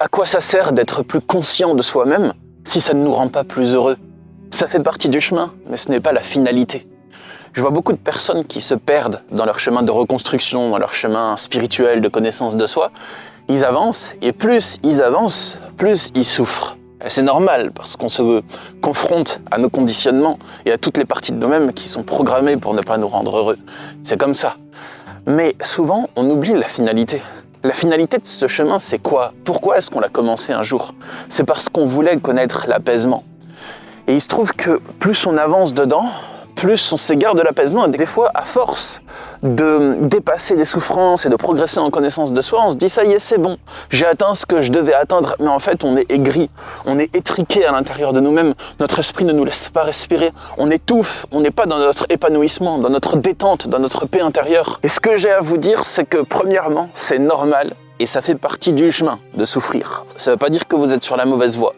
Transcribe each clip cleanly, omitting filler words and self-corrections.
À quoi ça sert d'être plus conscient de soi-même si ça ne nous rend pas plus heureux? Ça fait partie du chemin, mais ce n'est pas la finalité. Je vois beaucoup de personnes qui se perdent dans leur chemin de reconstruction, dans leur chemin spirituel de connaissance de soi. Ils avancent, et plus ils avancent, plus ils souffrent. Et c'est normal, parce qu'on se confronte à nos conditionnements et à toutes les parties de nous-mêmes qui sont programmées pour ne pas nous rendre heureux. C'est comme ça. Mais souvent, on oublie la finalité. La finalité de ce chemin, c'est quoi? Pourquoi est-ce qu'on l'a commencé un jour? C'est parce qu'on voulait connaître l'apaisement. Et il se trouve que plus on avance dedans, plus on s'égare de l'apaisement. Et des fois, à force de dépasser des souffrances et de progresser en connaissance de soi, on se dit ça y est, c'est bon, j'ai atteint ce que je devais atteindre. Mais en fait, on est aigri, on est étriqué à l'intérieur de nous-mêmes. Notre esprit ne nous laisse pas respirer. On étouffe, on n'est pas dans notre épanouissement, dans notre détente, dans notre paix intérieure. Et ce que j'ai à vous dire, c'est que premièrement, c'est normal et ça fait partie du chemin de souffrir. Ça ne veut pas dire que vous êtes sur la mauvaise voie.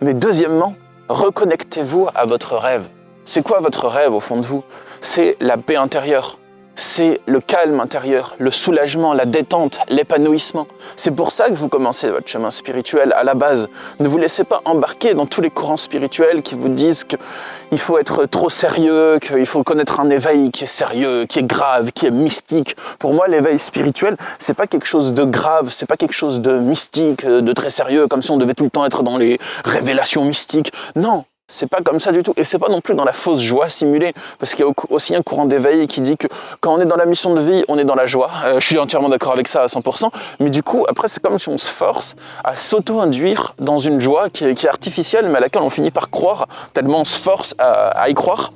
Mais deuxièmement, reconnectez-vous à votre rêve. C'est quoi votre rêve au fond de vous? C'est la paix intérieure, c'est le calme intérieur, le soulagement, la détente, l'épanouissement. C'est pour ça que vous commencez votre chemin spirituel à la base. Ne vous laissez pas embarquer dans tous les courants spirituels qui vous disent qu'il faut être trop sérieux, qu'il faut connaître un éveil qui est sérieux, qui est grave, qui est mystique. Pour moi, l'éveil spirituel, c'est pas quelque chose de grave, c'est pas quelque chose de mystique, de très sérieux, comme si on devait tout le temps être dans les révélations mystiques. Non. C'est pas comme ça du tout, et c'est pas non plus dans la fausse joie simulée, parce qu'il y a aussi un courant d'éveil qui dit que quand on est dans la mission de vie, on est dans la joie. Je suis entièrement d'accord avec ça à 100%, mais du coup, après, c'est comme si on se force à s'auto-induire dans une joie qui est artificielle, mais à laquelle on finit par croire, tellement on se force à y croire.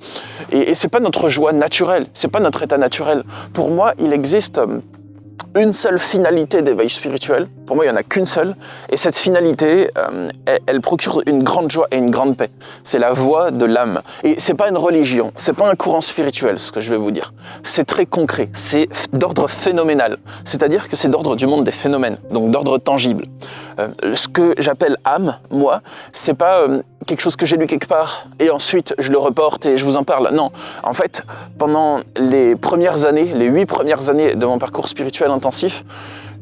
Et c'est pas notre joie naturelle, c'est pas notre état naturel. Pour moi, il existe une seule finalité d'éveil spirituel. Pour moi, il n'y en a qu'une seule. Et cette finalité, elle procure une grande joie et une grande paix. C'est la voie de l'âme. Et c'est pas une religion, c'est pas un courant spirituel, ce que je vais vous dire. C'est très concret, c'est d'ordre phénoménal. C'est-à-dire que c'est d'ordre du monde des phénomènes, donc d'ordre tangible. Ce que j'appelle âme, moi, c'est pas quelque chose que j'ai lu quelque part et ensuite je le reporte et je vous en parle. Non, en fait, pendant les premières années, les 8 premières années de mon parcours spirituel intensif,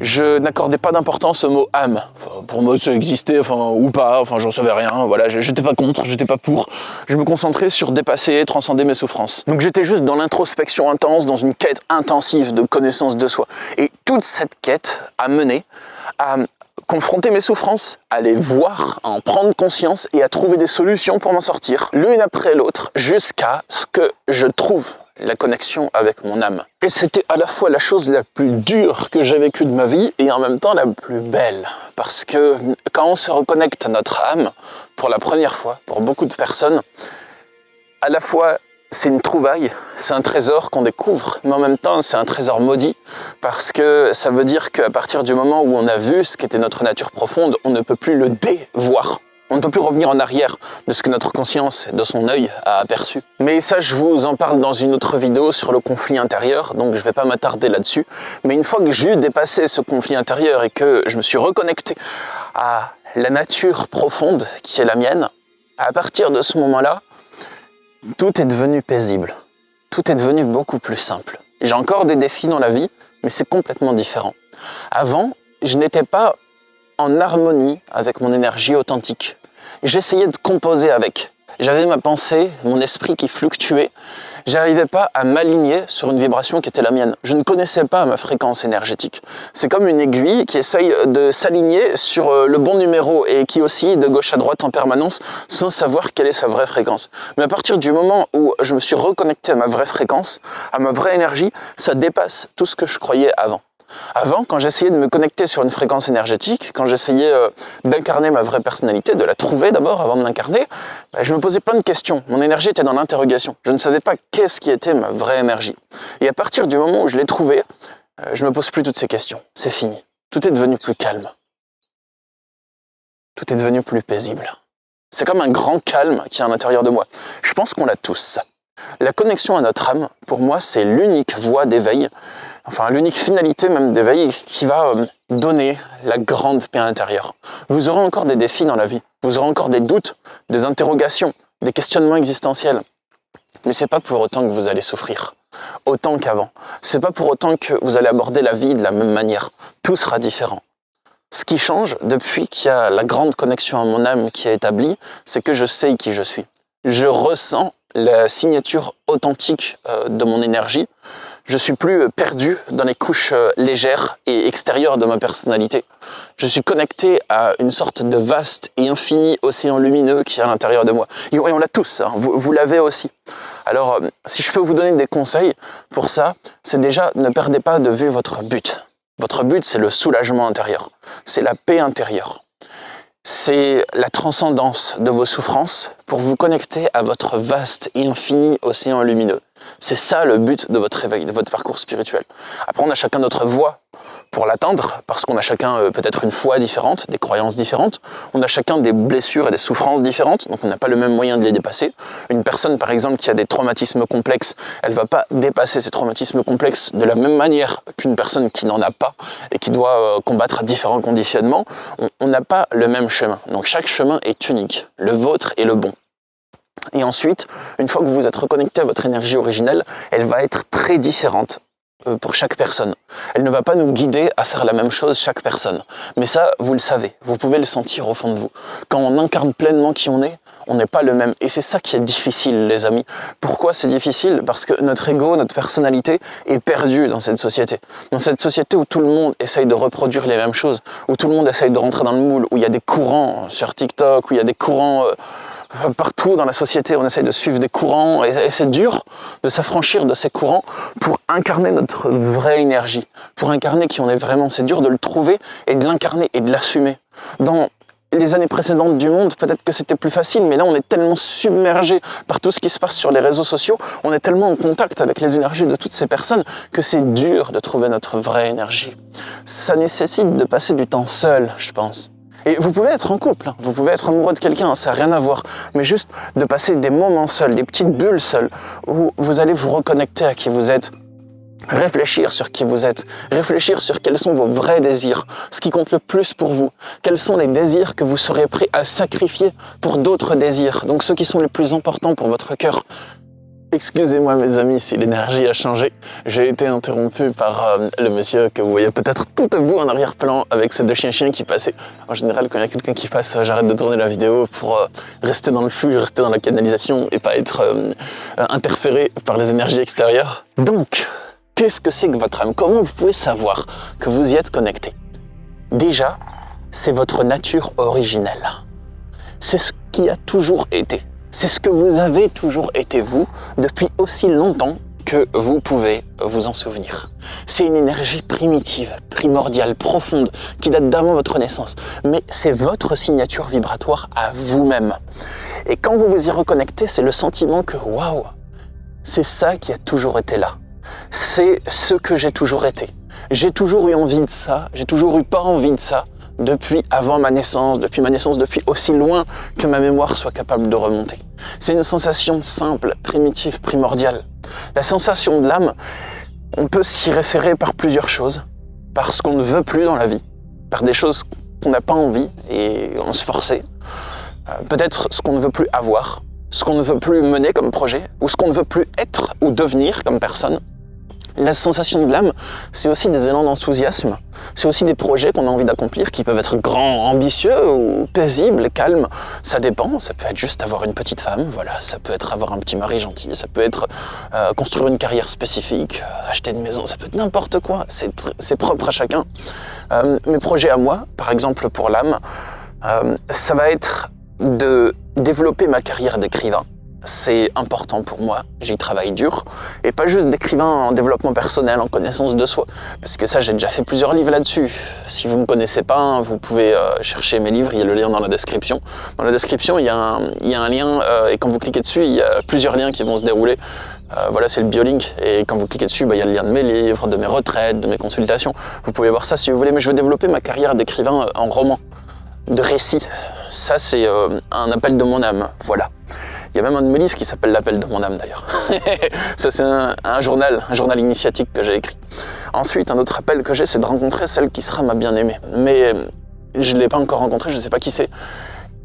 je n'accordais pas d'importance au mot âme. Enfin, pour moi, ça existait, ou pas, j'en savais rien, voilà, j'étais pas contre, j'étais pas pour. Je me concentrais sur dépasser, transcender mes souffrances. Donc j'étais juste dans l'introspection intense, dans une quête intensive de connaissance de soi. Et toute cette quête a mené à confronter mes souffrances, à les voir, à en prendre conscience et à trouver des solutions pour m'en sortir, l'une après l'autre, jusqu'à ce que je trouve la connexion avec mon âme. Et c'était à la fois la chose la plus dure que j'ai vécue de ma vie et en même temps la plus belle. Parce que quand on se reconnecte à notre âme, pour la première fois, pour beaucoup de personnes, à la fois c'est une trouvaille, c'est un trésor qu'on découvre, mais en même temps c'est un trésor maudit, parce que ça veut dire qu'à partir du moment où on a vu ce qu'était notre nature profonde, on ne peut plus le dévoir. On ne peut plus revenir en arrière de ce que notre conscience, de son œil, a aperçu. Mais ça, je vous en parle dans une autre vidéo sur le conflit intérieur, donc je ne vais pas m'attarder là-dessus. Mais une fois que j'ai eu dépassé ce conflit intérieur et que je me suis reconnecté à la nature profonde qui est la mienne, à partir de ce moment-là, tout est devenu paisible. Tout est devenu beaucoup plus simple. J'ai encore des défis dans la vie, mais c'est complètement différent. Avant, je n'étais pas en harmonie avec mon énergie authentique. J'essayais de composer avec. J'avais ma pensée, mon esprit qui fluctuait. J'arrivais pas à m'aligner sur une vibration qui était la mienne. Je ne connaissais pas ma fréquence énergétique. C'est comme une aiguille qui essaye de s'aligner sur le bon numéro et qui oscille de gauche à droite en permanence sans savoir quelle est sa vraie fréquence. Mais à partir du moment où je me suis reconnecté à ma vraie fréquence, à ma vraie énergie, ça dépasse tout ce que je croyais avant. Avant, quand j'essayais de me connecter sur une fréquence énergétique, quand j'essayais d'incarner ma vraie personnalité, de la trouver d'abord avant de l'incarner, je me posais plein de questions. Mon énergie était dans l'interrogation. Je ne savais pas qu'est-ce qui était ma vraie énergie. Et à partir du moment où je l'ai trouvée, je ne me pose plus toutes ces questions. C'est fini. Tout est devenu plus calme. Tout est devenu plus paisible. C'est comme un grand calme qui est à l'intérieur de moi. Je pense qu'on l'a tous, ça. La connexion à notre âme, pour moi, c'est l'unique voie d'éveil, enfin l'unique finalité même d'éveil qui va donner la grande paix intérieure. Vous aurez encore des défis dans la vie, vous aurez encore des doutes, des interrogations, des questionnements existentiels. Mais c'est pas pour autant que vous allez souffrir, autant qu'avant. C'est pas pour autant que vous allez aborder la vie de la même manière. Tout sera différent. Ce qui change depuis qu'il y a la grande connexion à mon âme qui est établie, c'est que je sais qui je suis. Je ressens la signature authentique de mon énergie. Je suis plus perdu dans les couches légères et extérieures de ma personnalité. Je suis connecté à une sorte de vaste et infini océan lumineux qui est à l'intérieur de moi. Et on l'a tous, hein, vous l'avez aussi. Alors, si je peux vous donner des conseils pour ça, c'est déjà ne perdez pas de vue votre but. Votre but, c'est le soulagement intérieur, c'est la paix intérieure. C'est la transcendance de vos souffrances pour vous connecter à votre vaste et infini océan lumineux. C'est ça le but de votre éveil, de votre parcours spirituel. Après, on a chacun notre voie pour l'atteindre, parce qu'on a chacun peut-être une foi différente, des croyances différentes. On a chacun des blessures et des souffrances différentes, donc on n'a pas le même moyen de les dépasser. Une personne, par exemple, qui a des traumatismes complexes, elle ne va pas dépasser ces traumatismes complexes de la même manière qu'une personne qui n'en a pas et qui doit combattre différents conditionnements. On n'a pas le même chemin, donc chaque chemin est unique. Le vôtre est le bon. Et ensuite, une fois que vous vous êtes reconnecté à votre énergie originelle, elle va être très différente pour chaque personne. Elle ne va pas nous guider à faire la même chose chaque personne. Mais ça, vous le savez, vous pouvez le sentir au fond de vous. Quand on incarne pleinement qui on n'est pas le même. Et c'est ça qui est difficile, les amis. Pourquoi c'est difficile? Parce que notre ego, notre personnalité est perdue dans cette société. Dans cette société où tout le monde essaye de reproduire les mêmes choses, où tout le monde essaye de rentrer dans le moule, où il y a des courants sur TikTok, où il y a des courants... partout dans la société, on essaye de suivre des courants et c'est dur de s'affranchir de ces courants pour incarner notre vraie énergie, pour incarner qui on est vraiment. C'est dur de le trouver et de l'incarner et de l'assumer. Dans les années précédentes du monde, peut-être que c'était plus facile, mais là on est tellement submergé par tout ce qui se passe sur les réseaux sociaux, on est tellement en contact avec les énergies de toutes ces personnes que c'est dur de trouver notre vraie énergie. Ça nécessite de passer du temps seul, je pense. Et vous pouvez être en couple, vous pouvez être amoureux de quelqu'un, ça n'a rien à voir. Mais juste de passer des moments seuls, des petites bulles seules, où vous allez vous reconnecter à qui vous êtes. Réfléchir sur qui vous êtes, réfléchir sur quels sont vos vrais désirs, ce qui compte le plus pour vous. Quels sont les désirs que vous serez prêts à sacrifier pour d'autres désirs, donc ceux qui sont les plus importants pour votre cœur. Excusez-moi mes amis si l'énergie a changé, j'ai été interrompu par le monsieur que vous voyez peut-être tout debout en arrière-plan avec ces deux chiens qui passaient. En général, quand il y a quelqu'un qui passe, j'arrête de tourner la vidéo pour rester dans le flux, rester dans la canalisation et pas être interféré par les énergies extérieures. Donc, qu'est-ce que c'est que votre âme? Comment vous pouvez savoir que vous y êtes connecté? Déjà, c'est votre nature originelle. C'est ce qui a toujours été. C'est ce que vous avez toujours été vous, depuis aussi longtemps que vous pouvez vous en souvenir. C'est une énergie primitive, primordiale, profonde, qui date d'avant votre naissance. Mais c'est votre signature vibratoire à vous-même. Et quand vous vous y reconnectez, c'est le sentiment que, waouh, c'est ça qui a toujours été là. C'est ce que j'ai toujours été. J'ai toujours eu envie de ça, j'ai toujours eu pas envie de ça, depuis avant ma naissance, depuis aussi loin que ma mémoire soit capable de remonter. C'est une sensation simple, primitive, primordiale. La sensation de l'âme, on peut s'y référer par plusieurs choses. Par ce qu'on ne veut plus dans la vie, par des choses qu'on n'a pas envie et on se forçait. Peut-être ce qu'on ne veut plus avoir, ce qu'on ne veut plus mener comme projet, ou ce qu'on ne veut plus être ou devenir comme personne. La sensation de l'âme, c'est aussi des élans d'enthousiasme. C'est aussi des projets qu'on a envie d'accomplir qui peuvent être grands, ambitieux ou paisibles, calmes. Ça dépend, ça peut être juste avoir une petite femme, voilà. Ça peut être avoir un petit mari gentil, ça peut être construire une carrière spécifique, acheter une maison, ça peut être n'importe quoi. C'est propre à chacun. Mes projets à moi, par exemple pour l'âme, ça va être de développer ma carrière d'écrivain. C'est important pour moi, j'y travaille dur, et pas juste d'écrivain en développement personnel, en connaissance de soi, parce que ça j'ai déjà fait plusieurs livres là-dessus. Si vous ne me connaissez pas, vous pouvez chercher mes livres, il y a le lien dans la description. Dans la description, il y a un lien, et quand vous cliquez dessus, il y a plusieurs liens qui vont se dérouler. Voilà, c'est le biolink, et quand vous cliquez dessus, il y a le lien de mes livres, de mes retraites, de mes consultations. Vous pouvez voir ça si vous voulez, mais je veux développer ma carrière d'écrivain en roman, de récit. Ça c'est un appel de mon âme, voilà. Il y a même un de mes livres qui s'appelle L'appel de mon âme d'ailleurs. Ça c'est un journal initiatique que j'ai écrit. Ensuite, un autre appel que j'ai, c'est de rencontrer celle qui sera ma bien-aimée. Mais je ne l'ai pas encore rencontrée, je ne sais pas qui c'est.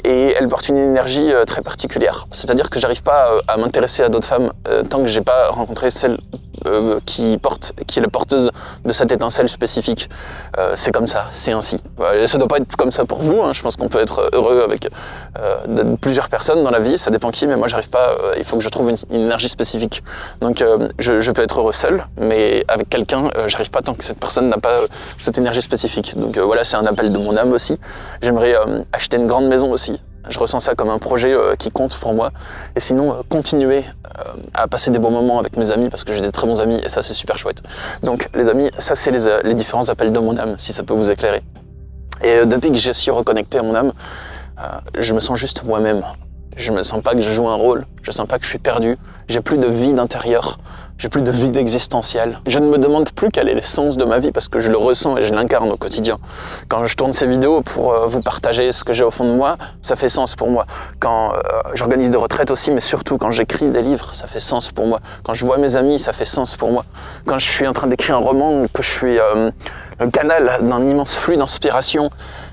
Et elle porte une énergie très particulière. C'est-à-dire que j'arrive pas à m'intéresser à d'autres femmes tant que j'ai pas rencontré celle qui est la porteuse de cette étincelle spécifique. C'est comme ça, c'est ainsi. Ça ne doit pas être comme ça pour vous, hein. Je pense qu'on peut être heureux avec plusieurs personnes dans la vie, ça dépend qui, mais moi j'arrive pas, il faut que je trouve une énergie spécifique. Donc je peux être heureux seul, mais avec quelqu'un, j'arrive pas tant que cette personne n'a pas cette énergie spécifique. Donc voilà, c'est un appel de mon âme aussi. J'aimerais acheter une grande maison aussi. Je ressens ça comme un projet qui compte pour moi. Et sinon, continuer à passer des bons moments avec mes amis, parce que j'ai des très bons amis, et ça, c'est super chouette. Donc, les amis, ça, c'est les différents appels de mon âme, si ça peut vous éclairer. Et depuis que j'ai su reconnecter à mon âme, je me sens juste moi-même. Je me sens pas que je joue un rôle, je sens pas que je suis perdu, j'ai plus de vide intérieur, j'ai plus de vide existentiel. Je ne me demande plus quel est l'essence de ma vie parce que je le ressens et je l'incarne au quotidien. Quand je tourne ces vidéos pour vous partager ce que j'ai au fond de moi, ça fait sens pour moi. Quand j'organise des retraites aussi, mais surtout quand j'écris des livres, ça fait sens pour moi. Quand je vois mes amis, ça fait sens pour moi. Quand je suis en train d'écrire un roman, que je suis le canal d'un immense flux d'inspiration,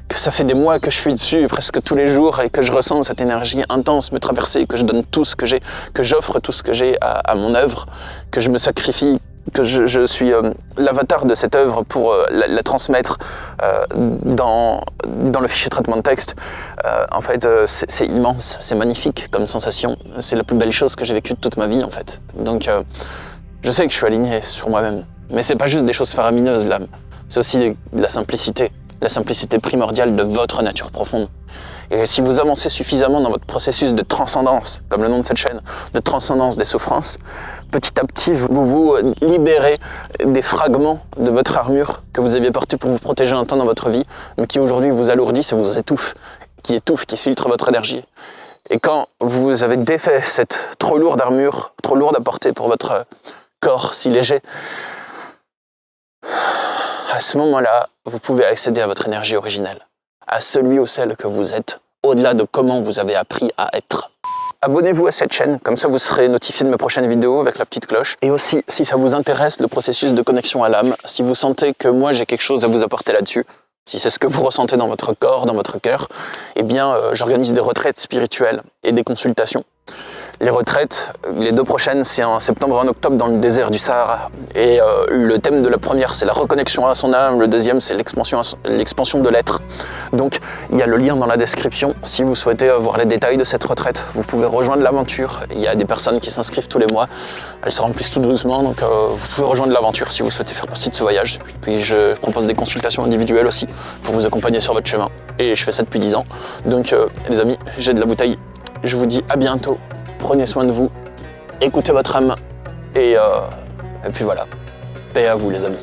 que ça fait des mois que je suis dessus presque tous les jours et que je ressens cette énergie intense me traverser, que je donne tout ce que j'ai, que j'offre tout ce que j'ai à mon œuvre, que je me sacrifie, que je suis l'avatar de cette œuvre pour la transmettre dans le fichier traitement de texte. En fait, c'est immense, c'est magnifique comme sensation. C'est la plus belle chose que j'ai vécue de toute ma vie, en fait. Donc, je sais que je suis aligné sur moi-même. Mais c'est pas juste des choses faramineuses, l'âme. C'est aussi de la simplicité primordiale de votre nature profonde. Et si vous avancez suffisamment dans votre processus de transcendance, comme le nom de cette chaîne, de transcendance des souffrances, petit à petit, vous vous libérez des fragments de votre armure que vous aviez porté pour vous protéger un temps dans votre vie, mais qui aujourd'hui vous alourdissent et vous étouffent, qui filtrent votre énergie. Et quand vous avez défait cette trop lourde armure, trop lourde à porter pour votre corps si léger, à ce moment-là, vous pouvez accéder à votre énergie originelle, à celui ou celle que vous êtes, au-delà de comment vous avez appris à être. Abonnez-vous à cette chaîne, comme ça vous serez notifié de mes prochaines vidéos avec la petite cloche. Et aussi, si ça vous intéresse, le processus de connexion à l'âme, si vous sentez que moi j'ai quelque chose à vous apporter là-dessus, si c'est ce que vous ressentez dans votre corps, dans votre cœur, eh bien j'organise des retraites spirituelles et des consultations. Les retraites, les 2 prochaines, c'est en septembre et en octobre dans le désert du Sahara. Et le thème de la première, c'est la reconnexion à son âme. Le deuxième, c'est l'expansion de l'être. Donc, il y a le lien dans la description. Si vous souhaitez voir les détails de cette retraite, vous pouvez rejoindre l'aventure. Il y a des personnes qui s'inscrivent tous les mois. Elles se remplissent tout doucement. Donc, vous pouvez rejoindre l'aventure si vous souhaitez faire partie de ce voyage. Puis, je propose des consultations individuelles aussi pour vous accompagner sur votre chemin. Et je fais ça depuis 10 ans. Donc, les amis, j'ai de la bouteille. Je vous dis à bientôt. Prenez soin de vous, écoutez votre âme et puis voilà, paix à vous les amis.